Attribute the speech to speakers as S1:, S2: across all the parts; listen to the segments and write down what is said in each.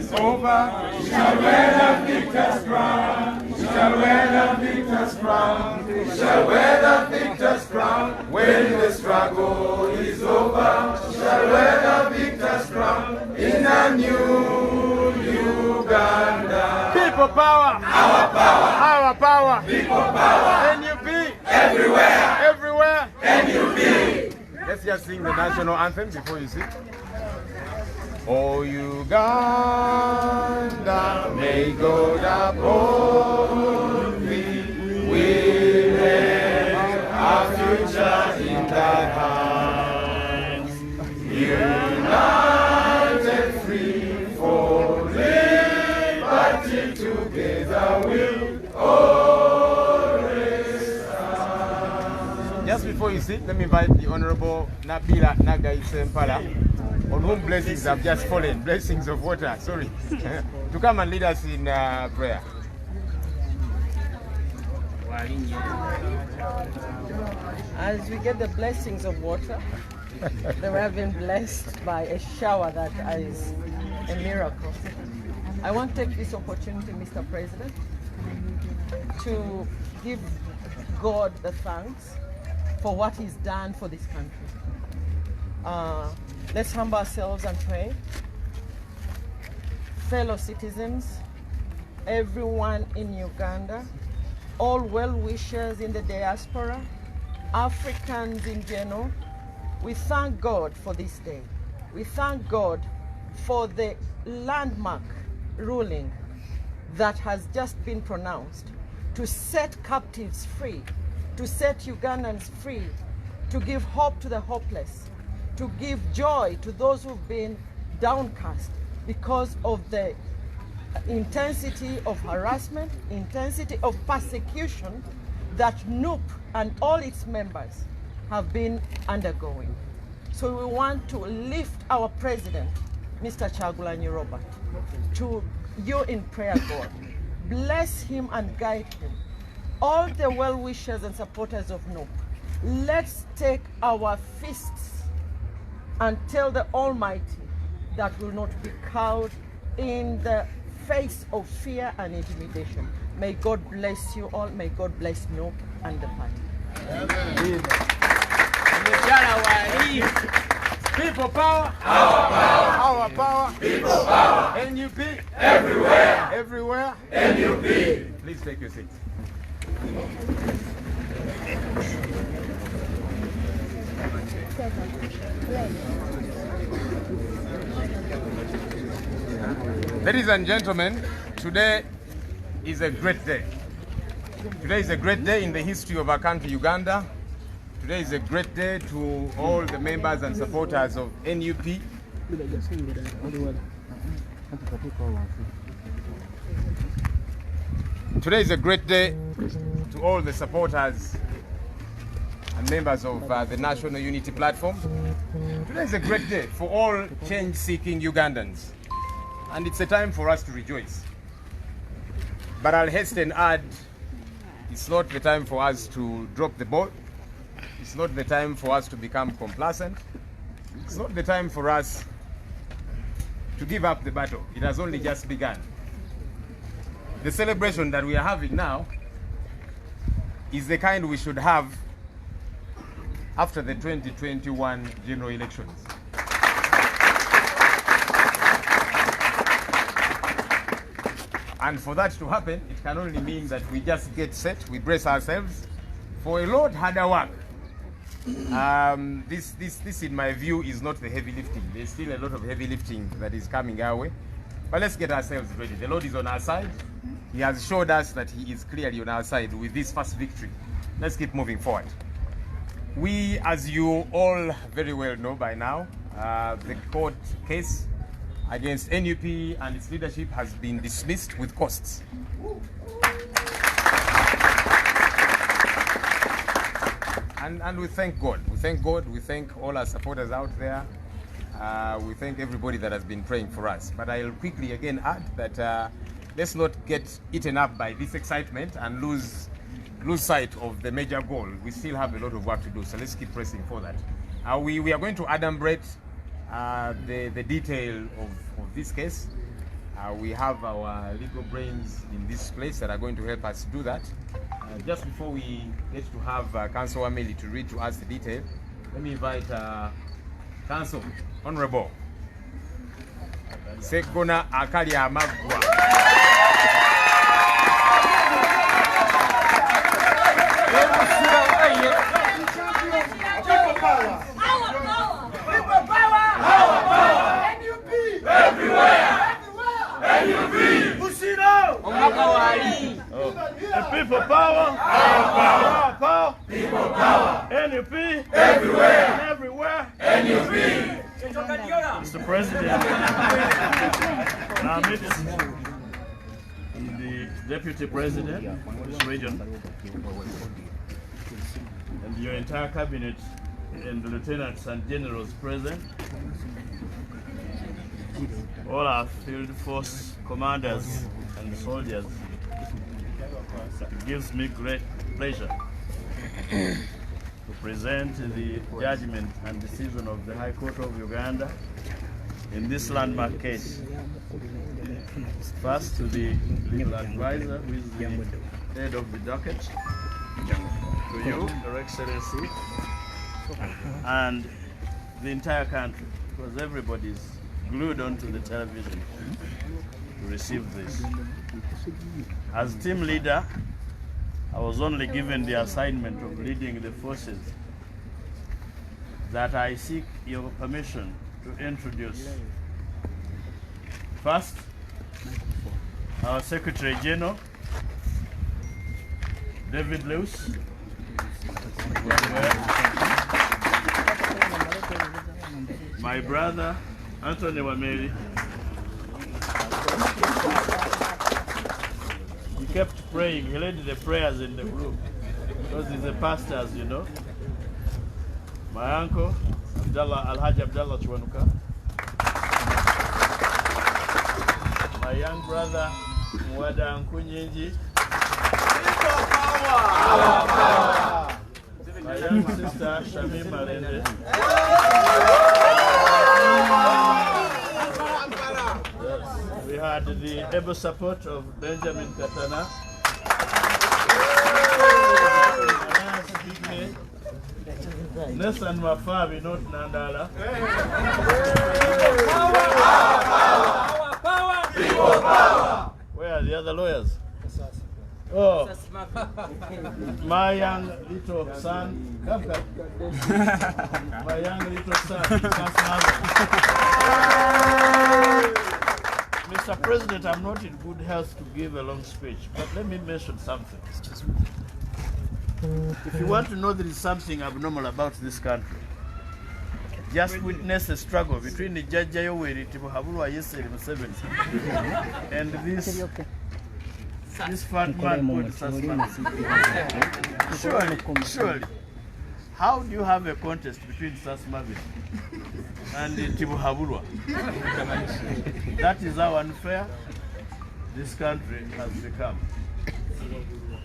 S1: is over. We shall wear the victor's crown. We shall wear the victor's crown. We shall wear the victor's crown. When the struggle is over, we shall wear the victor's crown in a new Uganda.
S2: People power.
S1: Our power.
S2: Our power.
S1: People power.
S2: NUP.
S1: Everywhere.
S2: Everywhere.
S1: NUP.
S2: Let's just sing the national anthem before you sit. Oh Uganda, may God uphold thee. We lay our future in thy hands. United, free for liberty, together we'll always stand. Just before you sit, let me invite the Honorable Nabila Nagai Sempala, on whom blessings have just fallen, blessings of water, sorry, to come and lead us in prayer.
S3: As we get the blessings of water, they have been blessed by a shower that is a miracle. I want to take this opportunity, Mr. President, to give God the thanks for what He's done for this country. Let's humble ourselves and pray. Fellow citizens, everyone in Uganda, all well-wishers in the diaspora, Africans in general, we thank God for this day. We thank God for the landmark ruling that has just been pronounced to set captives free, to set Ugandans free, to give hope to the hopeless, to give joy to those who've been downcast because of the intensity of harassment, intensity of persecution that NUP and all its members have been undergoing. So we want to lift our president, Mr. Kyagulanyi Robert, to you in prayer, God. Bless him and guide him. All the well-wishers and supporters of NUP, let's take our fists and tell the Almighty that will not be cowed in the face of fear and intimidation. May God bless you all. May God bless NUP and the party.
S2: People power.
S1: Our power.
S2: Our power.
S1: People power.
S2: NUP.
S1: Everywhere.
S2: Everywhere.
S1: NUP.
S2: Please take your seat. Ladies and gentlemen, today is a great day. Today is a great day in the history of our country, Uganda. Today is a great day to all the members and supporters of NUP. Today is a great day to all the supporters and members of the National Unity Platform. Today is a great day for all change-seeking Ugandans. And it's a time for us to rejoice. But I'll hasten add, it's not the time for us to drop the ball. It's not the time for us to become complacent. It's not the time for us to give up the battle. It has only just begun. The celebration that we are having now is the kind we should have after the 2021 general elections. And for that to happen, it can only mean that we just get set, we brace ourselves for a lot harder work. This in my view is not the heavy lifting. There's still a lot of heavy lifting that is coming our way. But let's get ourselves ready. The Lord is on our side. He has showed us that He is clearly on our side with this first victory. Let's keep moving forward. We, as you all very well know by now, the court case against NUP and its leadership has been dismissed with costs. And we thank God. We thank God. We thank all our supporters out there. We thank everybody that has been praying for us. But I'll quickly again add that let's not get eaten up by this excitement and lose sight of the major goal. We still have a lot of work to do, so let's keep pressing for that. We are going to adumbrate the detail of this case. We have our legal brains in this place that are going to help us do that. Just before we get to have Council Wameli to read to us the detail, let me invite Council Honorable Sekona Akali Amagwa.
S1: People power, power, power, people power, NUP, everywhere, and everywhere, NUP. Mr. President, now meet the Deputy President of this region and your entire cabinet and the lieutenants and generals present, all our field force commanders and soldiers. It gives me great pleasure to present the judgment and decision of the High Court of Uganda in this landmark case. First to the legal advisor, who is the head of the docket, to you, Your Excellency, and the entire country, because everybody is glued onto the television to receive this. As team leader, I was only given the assignment of leading the forces that I seek your permission to introduce. First, our Secretary General, David Lewis. My brother, Anthony Wameli. He kept praying. He led the prayers in the group because he's a pastor, as you know. My uncle, Alhaji Abdallah Chwanuka. My young brother, Mwada Nkunyinji. My young sister, Shami Malende. We had the able support of Benjamin Katana. Nelson Mafabi, not Nandala. Power. Where are the other lawyers? Oh, my young little son, my young little son, Mr. President, I'm not in good health to give a long speech, but let me mention something. If you want to know there is something abnormal about this country, just witness a struggle between the Judge Yoweri Tibuhaburwa yesterday Museven and this fat man called Sassman. Surely, how do you have a contest between Sassman and Tibuhaburwa? That is how unfair this country has become.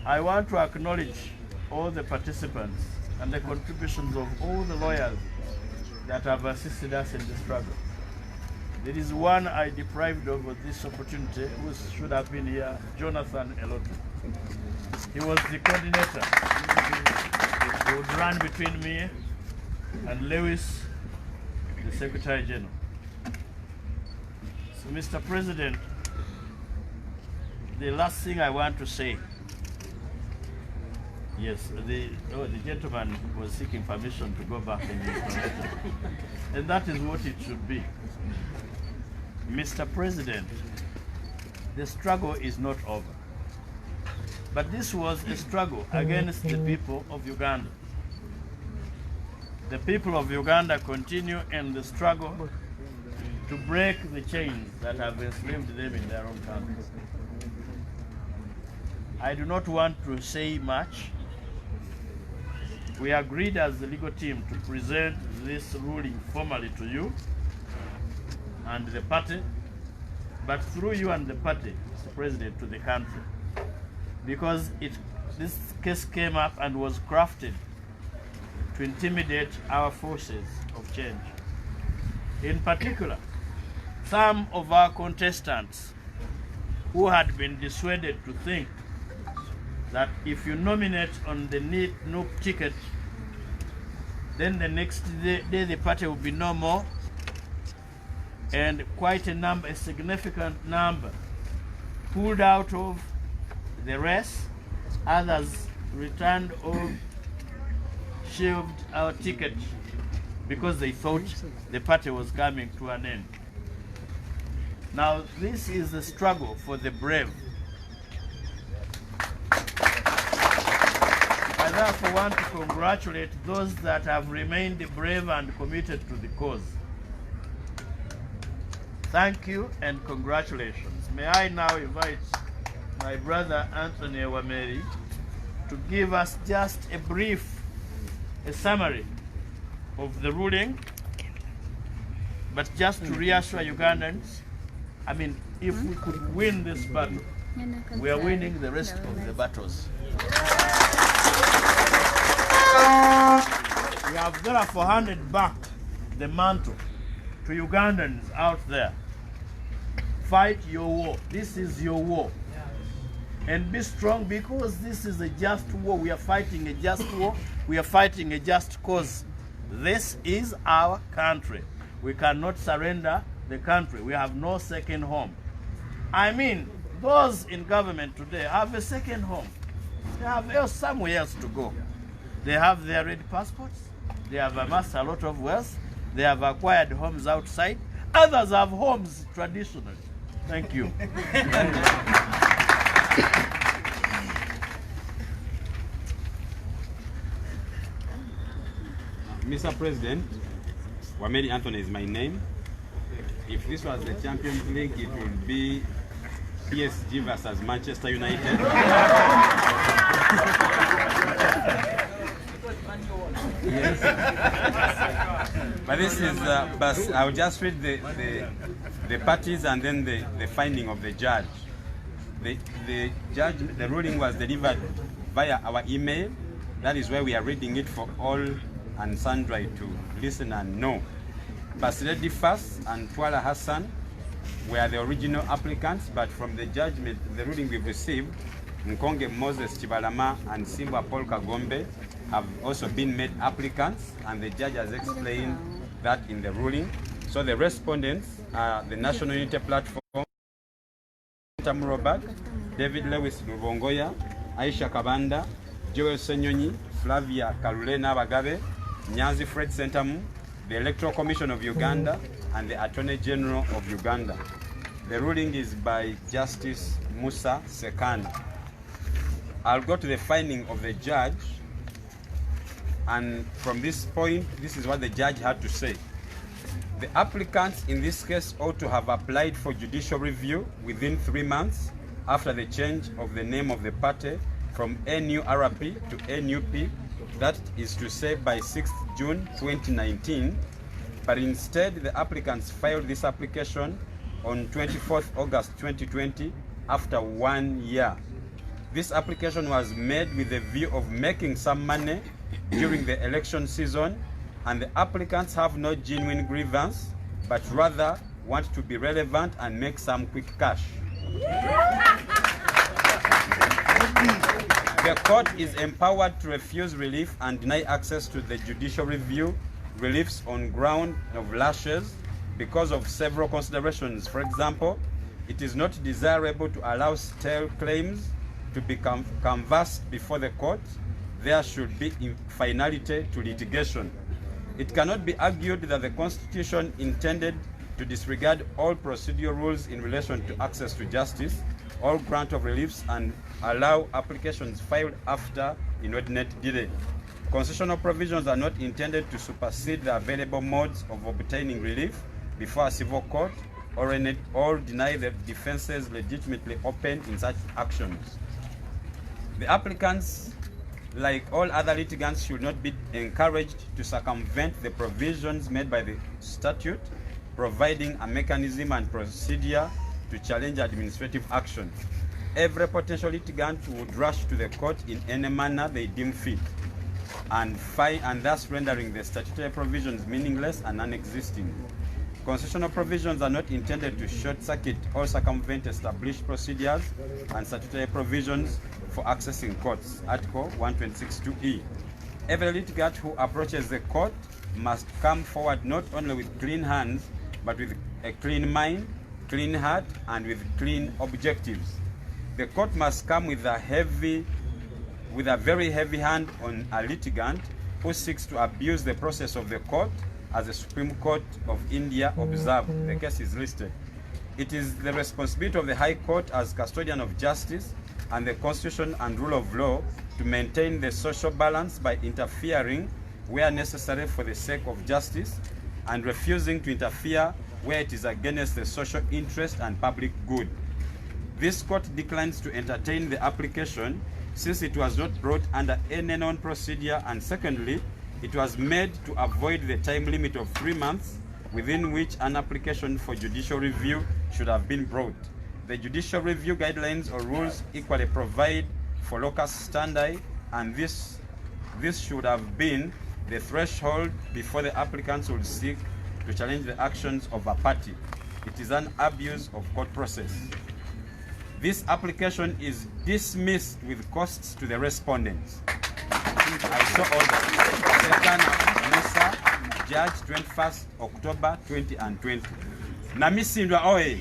S1: I want to acknowledge all the participants and the contributions of all the lawyers that have assisted us in the struggle. There is one I deprived of this opportunity who should have been here, Jonathan Elotu. He was the coordinator. He would run between me and Lewis, the Secretary General. So, Mr. President, the last thing I want to say, yes, the gentleman was seeking permission to go back in the information. And that is what it should be. Mr. President, the struggle is not over. But this was a struggle against the people of Uganda. The people of Uganda continue in the struggle to break the chains that have enslaved them in their own country. I do not want to say much. We agreed as the legal team to present this ruling formally to you and the party, but through you and the party, Mr. President, to the country. Because this case came up and was crafted to intimidate our forces of change. In particular, some of our contestants
S4: who had been dissuaded to think that if you nominate on the NUP ticket, then the next day the party will be no more, and quite a significant number pulled out of the race. Others returned or shelved our ticket because they thought the party was coming to an end. Now, this is a struggle for the brave. I therefore want to congratulate those that have remained brave and committed to the cause. Thank you and congratulations. May I now invite my brother Anthony Wameri to give us just a summary of the ruling, but just to reassure Ugandans, I mean, if we could win this battle, we are winning the rest of the battles. We have therefore handed back the mantle to Ugandans out there. Fight your war. This is your war. And be strong, because this is a just war. We are fighting a just war. We are fighting a just cause. This is our country. We cannot surrender the country. We have no second home. I mean, those in government today have a second home. They have somewhere else to go. They have their red passports. They have amassed a lot of wealth. They have acquired homes outside. Others have homes traditionally. Thank you.
S5: Mr. President, Wameri Anthony is my name. If this was the Champions League, it would be PSG versus Manchester United. Yes. But this is, but I'll just read the parties and then the finding of the judge. The ruling was delivered via our email. That is why we are reading it for all and sundry to listen and know. BASILE DIFASI and TWALA HASSAN were the original applicants, but from the judgment, the ruling we've received, NKONGE Moses KIBALAMA and SSIMBWA Paul KAGOMBE have also been made applicants, and the judge has explained that in the ruling. So the respondents are the National Unity Platform, SSENTAMU Robert, David Lewis RUBONGOYA, AISHA KABANDA, Joel SSENYONYI, FLAVIA KALULE NABAGABE, NYANZI Fred SSENTAMU, the Electoral Commission of Uganda, and the Attorney General of Uganda. The ruling is by Justice Musa Sekana. I'll go to the finding of the judge, and from this point, this is what the judge had to say. The applicants in this case ought to have applied for judicial review within 3 months after the change of the name of the party from NURP to NUP, that is to say by 6th June 2019, but instead the applicants filed this application on 24th August 2020 after 1 year. This application was made with the view of making some money during the election season, and the applicants have no genuine grievance, but rather want to be relevant and make some quick cash. The court is empowered to refuse relief and deny access to the judicial review reliefs on ground of lashes because of several considerations. For example, it is not desirable to allow stale claims to be canvassed before the court. There should be finality to litigation. It cannot be argued that the Constitution intended to disregard all procedural rules in relation to access to justice, all grant of reliefs, and allow applications filed after inordinate delay. Constitutional provisions are not intended to supersede the available modes of obtaining relief before a civil court or deny the defenses legitimately open in such actions. The applicants, like all other litigants, should not be encouraged to circumvent the provisions made by the statute, providing a mechanism and procedure to challenge administrative action. Every potential litigant would rush to the court in any manner they deem fit, and thus rendering the statutory provisions meaningless and non-existing. Constitutional provisions are not intended to short-circuit or circumvent established procedures and statutory provisions for accessing courts, Article 126(2)(e). Every litigant who approaches the court must come forward not only with clean hands, but with a clean mind, clean heart, and with clean objectives. The court must come with a very heavy hand on a litigant who seeks to abuse the process of the court, as the Supreme Court of India observed. The case is listed. It is the responsibility of the High Court as custodian of justice and the Constitution and rule of law to maintain the social balance by interfering where necessary for the sake of justice and refusing to interfere where it is against the social interest and public good. This court declines to entertain the application since it was not brought under any known procedure, and secondly, it was made to avoid the time limit of 3 months within which an application for judicial review should have been brought. The judicial review guidelines or rules equally provide for locus standi, and this should have been the threshold before the applicants would seek to challenge the actions of a party. It is an abuse of court process. This application is dismissed with costs to the respondents. I saw order. Judge 21st October 2020. Namisindwa oye.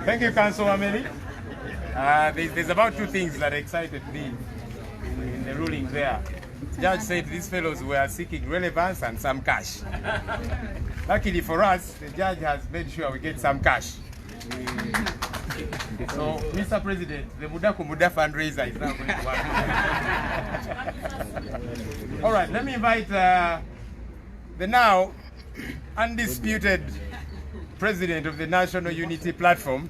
S2: Thank you, Councillor Ameli. There's about 2 things that excited me in the ruling there. The judge said these fellows were seeking relevance and some cash. Luckily for us, the judge has made sure we get some cash. So, Mr. President, the Muda Kumuda fundraiser is now going to work. All right, let me invite the now undisputed President of the National Unity Platform.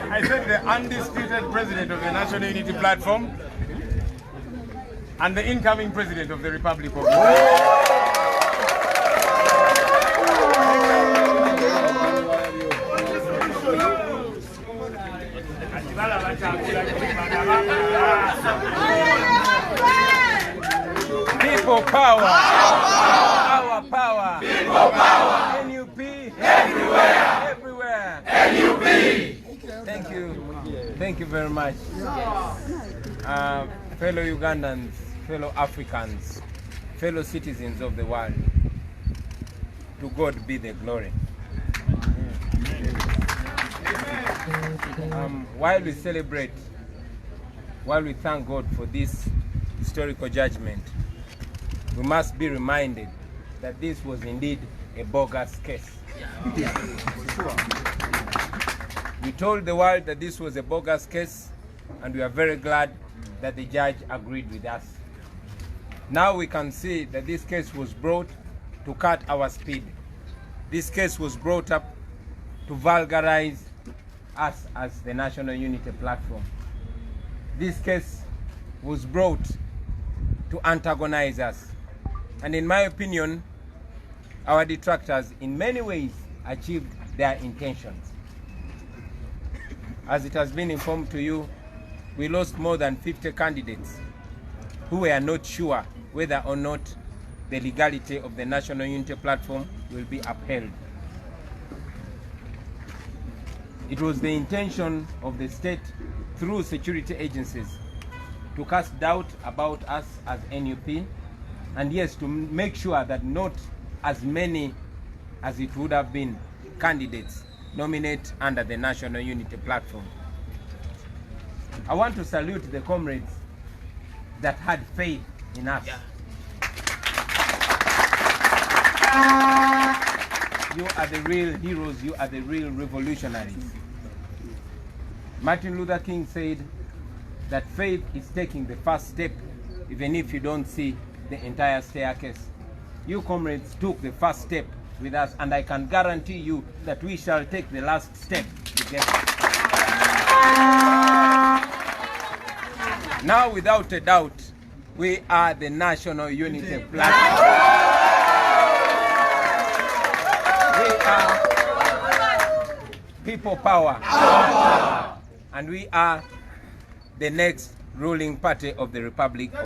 S2: I said the undisputed President of the National Unity Platform and the incoming President of the Republic of Uganda. People power! Power, power!
S1: People power!
S2: NUP!
S1: Everywhere!
S2: Everywhere!
S1: NUP!
S2: Thank you. Thank you very much. Fellow Ugandans, fellow Africans, fellow citizens of the world, to God be the glory. While we celebrate, while we thank God for this historical judgment, we must be reminded that this was indeed a bogus case. We told the world that this was a bogus case, and we are very glad that the judge agreed with us. Now we can see that this case was brought to cut our speed. This case was brought up to vulgarize us as the National Unity Platform. This case was brought to antagonize us. And in my opinion, our detractors in many ways achieved their intentions. As it has been informed to you, we lost more than 50 candidates who were not sure whether or not the legality of the National Unity Platform will be upheld. It was the intention of the state through security agencies to cast doubt about us as NUP, and yes, to make sure that not as many as it would have been candidates nominate under the National Unity Platform. I want to salute the comrades that had faith in us. You are the real heroes, you are the real revolutionaries. Martin Luther King said that faith is taking the first step even if you don't see the entire staircase. You comrades took the first step with us, and I can guarantee you that we shall take the last step together. Now, without a doubt, we are the National Unity Platform. We are people power. And we are the next ruling party of the Republic of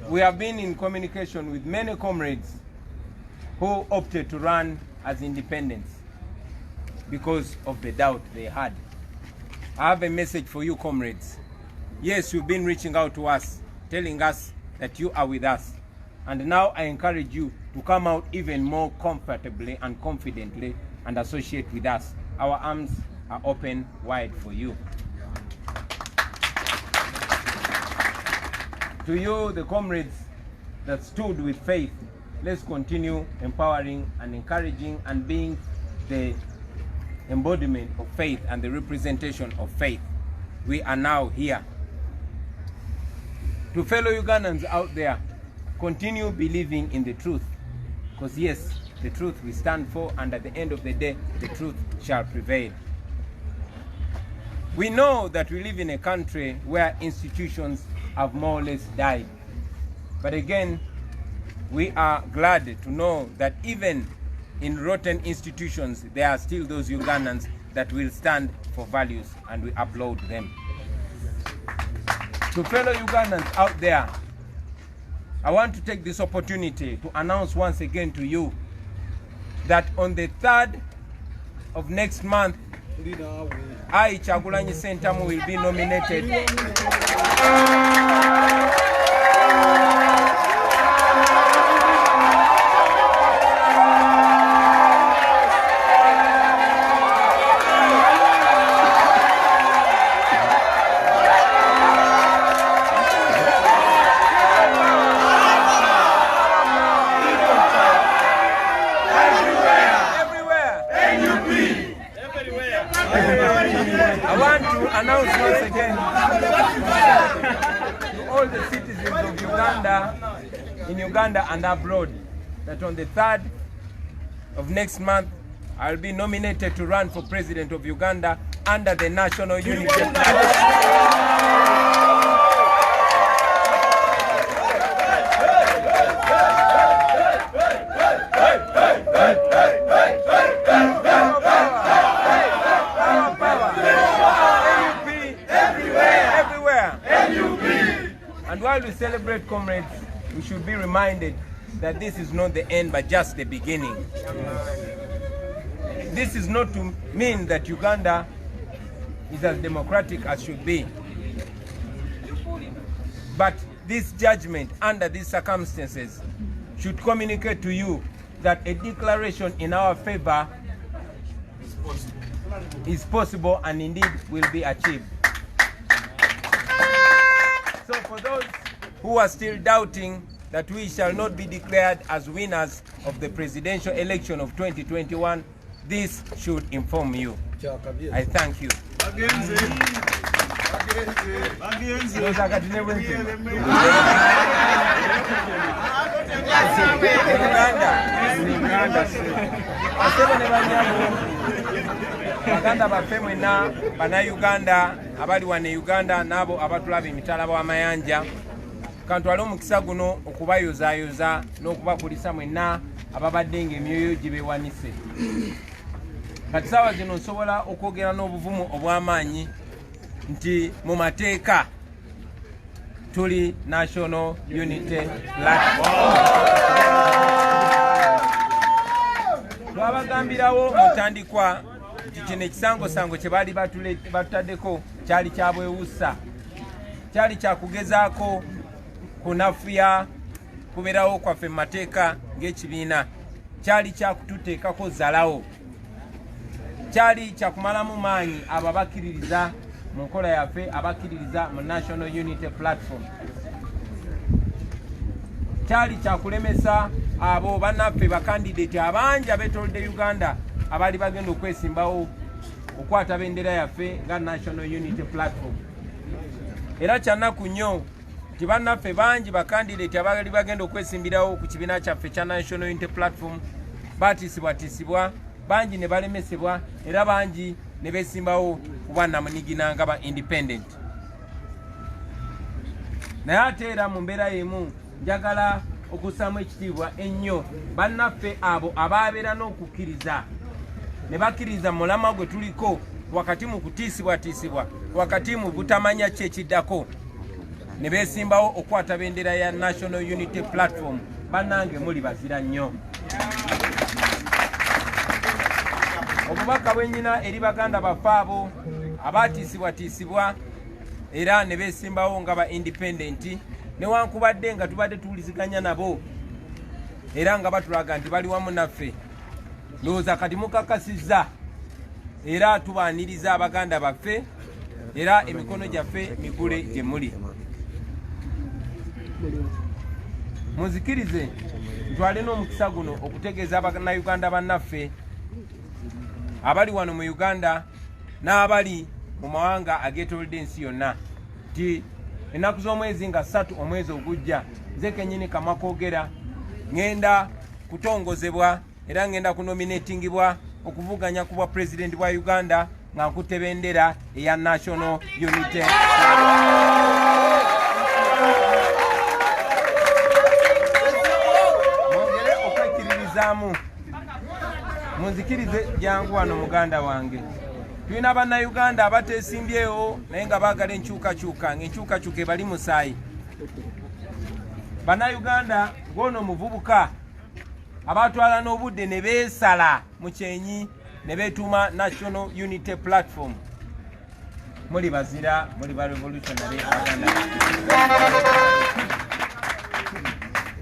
S2: We have been in communication with many comrades who opted to run as independents because of the doubt they had. I have a message for you, comrades. Yes, you've been reaching out to us, telling us that you are with us. And now I encourage you to come out even more comfortably and confidently and associate with us. Our arms are open wide for you. To you, the comrades that stood with faith, let's continue empowering and encouraging and being the embodiment of faith and the representation of faith. We are now here. To fellow Ugandans out there, continue believing in the truth, because yes, the truth we stand for, and at the end of the day, the truth shall prevail. We know that we live in a country where institutions have more or less died. But again, we are glad to know that even in rotten institutions, there are still those Ugandans that will stand for values, and we applaud them. To fellow Ugandans out there, I want to take this opportunity to announce once again to you that on the 3rd of next month, KYAGULANYI SSENTAMU will be nominated announce once again to all the citizens of Uganda, in Uganda and abroad, that on the 3rd of next month, I'll be nominated to run for President of Uganda under the National Unity Platform. And while we celebrate, comrades, we should be reminded that this is not the end, but just the beginning. This is not to mean that Uganda is as democratic as should be. But this judgment, under these circumstances, should communicate to you that a declaration in our favor is possible and indeed will be achieved. So for those who are still doubting that we shall not be declared as winners of the presidential election of 2021, this should inform you. I thank you. Baganda baffe mwena bannayuganda abali wano Uganda n'abo abatulaba emitala w'amayanja, kantwale omukisa guno okubayozaayoza n'okubakulisa mwenna ababadde ng'emyoyo gye beewanise. Kati ssaawa zino nsobola okwogera n'obuvumu obw'amaanyi nti mu mateeka tuli National Unity Platform. Twabagambirawo mu ntandikwa nti kino ekisangosango kye baali batutaddeko kyali kya bwewussa, kyali kyakugezaako kunafuya kubeerawo kwaffe mu mateeka ng'ekibiina, kyali kyakututeekako zalawo, kyali kyakumalamu maanyi abo abakkiririza mu nkola yaffe, abakkiririza mu National Unity Platform, kyali kyakulemesa abo bannaffe bakandidate abangi abeetoolodde Uganda abaali bagenda okwesimbawo okwata bendera yaffe nga National Unity Platform. Era kyanaku nnyo nti bannaffe bangi bakandidate abaali bagenda okwesimbirawo ku kibiina kyaffe kya National Unity Platform batiisibwatiisibwa, bangi ne balemesebwa era bangi ne beesimbawo ku bwannamunigina nga ba independent. Naye ate era mu mbeera y'emu njagala okussaamu ekitiibwa ennyo bannaffe abo abaabeera n'okukkiriza ne bakkiriza mulama gwe tuliko wakati mu kutiisibwatiisibwa, wakati mu butamanya ki ekiddako, ne beesimbawo okukwata bendera ya National Unity Platform. Bannange muli bazira nnyo. Obubaka bwennyina eri baganda baffe abo abaatiisibwatiisibwa era ne beesimbawo nga ba independent, newankubadde nga tubadde tuwuliziganya nabo era nga batulaga nti bali wamu naffe, ndowooza kati mukakasizza era tubaaniriza abaganda baffe era emikono gyaffe migule gye muli. Muzikirize ntwale n'omukisa guno okutegeeza abannayuganda bannaffe abali wano mu Uganda n'abali mu mawanga ageetoolodde ensi yonna nti ennaku z'omwezi nga 3 omwezi ogujja nze kennyini kamwa koogera ngenda kutongozebwa era ngenda kunominatingibwa okuvuganya ku bwa pulezidenti bwa Uganda nga nkutte bendera eya National Unity. Mwongere okwekkiririzaamu, munzikirize jangu wano muganda wange. Tulina bannayuganda abateesimbyewo naye nga baagala enkyukakyuka, ng'enkyukakyuka ebali musaayi. Bannayuganda ng'ono muvubuka abatwala n'obudde ne beesala mu kyenyi ne beetuuma National Unity Platform. Muli bazira, muli ba revolutionary Baganda.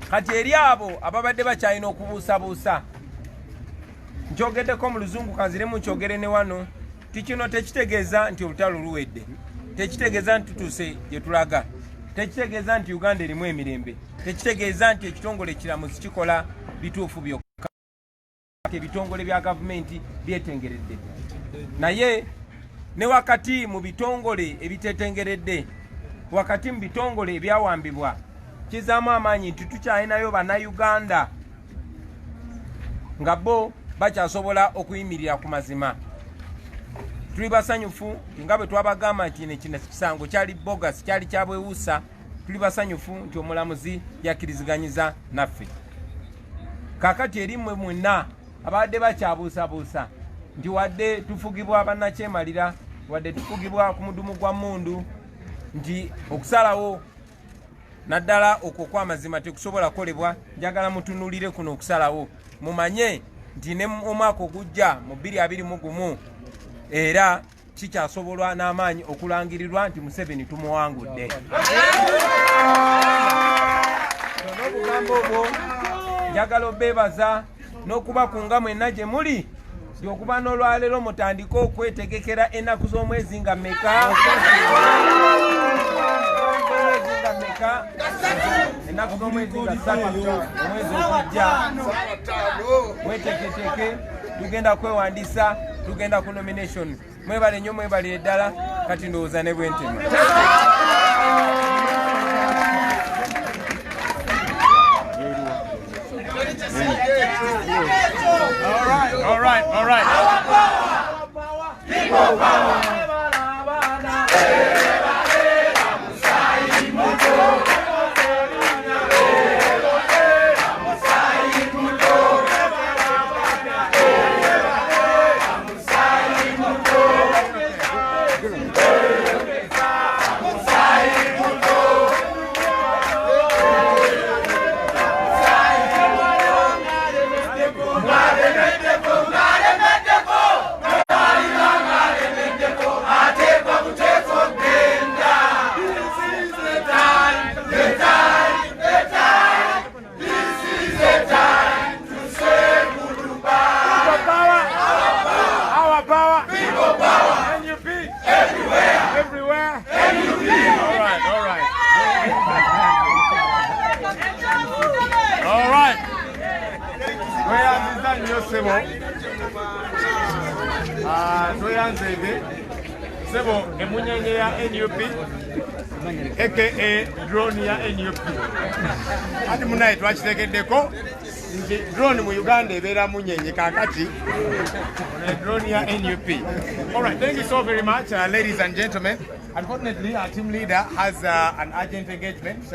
S2: Kati eri abo ababadde bakyalina okubuusabuusa, nkyogeddeko mu luzungu kanziremu nkyogere ne wano, tikino tekitegeeza nti olutalo luwedde, tekitegeeza nti tutuuse gye tulaga, tekitegeeza nti Uganda erimu emirembe, tekitegeeza nti ekitongole kiramuzi kikola bituufu byokka, ebitongole bya gavumenti byetengeredde. Naye ne wakati mu bitongole ebitetengeredde, wakati mu bitongole ebyawambibwa, kizaamu amaanyi nti tukyalinayo bannayuganda nga bo bakyasobola okuyimirira ku mazima. Tuli basanyufu nga bwe twabagamba nti kino kisango kyali bogus, kyali kyabwewuusa. Tuli basanyufu nti omulamuzi yakkiriziganyiza naffe. Kaakati eri mmwe mwenna abadde bakyabuusabuusa nti wadde tufugibwa bannakyemalira, wadde tufugibwa ku mudumu gwa mmundu, nti okusalawo naddala okwo okw'amazima tekusobola kukolebwa, njagala mutunuulire kuno okusalawo mumanye nti ne omwaka ogujja mu 2021 era kikyasobolwa n'amaanyi okulangirirwa nti Museveni tumuwangudde. N'obugambo obwo njagala obeebaza n'okubakunga mwenna gye muli, nti okuba n'olwaleero mutandike okwetegekera ennaku z'omwezi nga mmeka? Ennaku z'omwezi nga 3 omwezi ogujja. Mweteketeke, tugenda kwewandiisa, tugenda ku nomination. Mwebale nnyo, mwebale ddala, kati ndowooza ne bwentema.
S4: All right.
S1: People power.
S2: yanzebe sebo emunyenye ya NUP aka drone ya NUP ati munaye twakitegeddeko nti drone mu Uganda ebeera munyenye kakati drone ya NUP. All right, thank you so very much, ladies and gentlemen. Unfortunately, our team leader has an urgent engagement,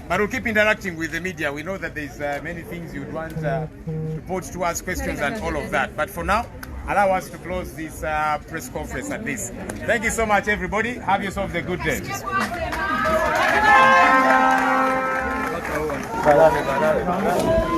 S2: but we'll keep interacting with the media. We know that there's many things you'd want to put to us, questions and all of that. But for now, allow us to close this press conference at this. Thank you so much, everybody. Have yourselves a good day.
S1: Balale.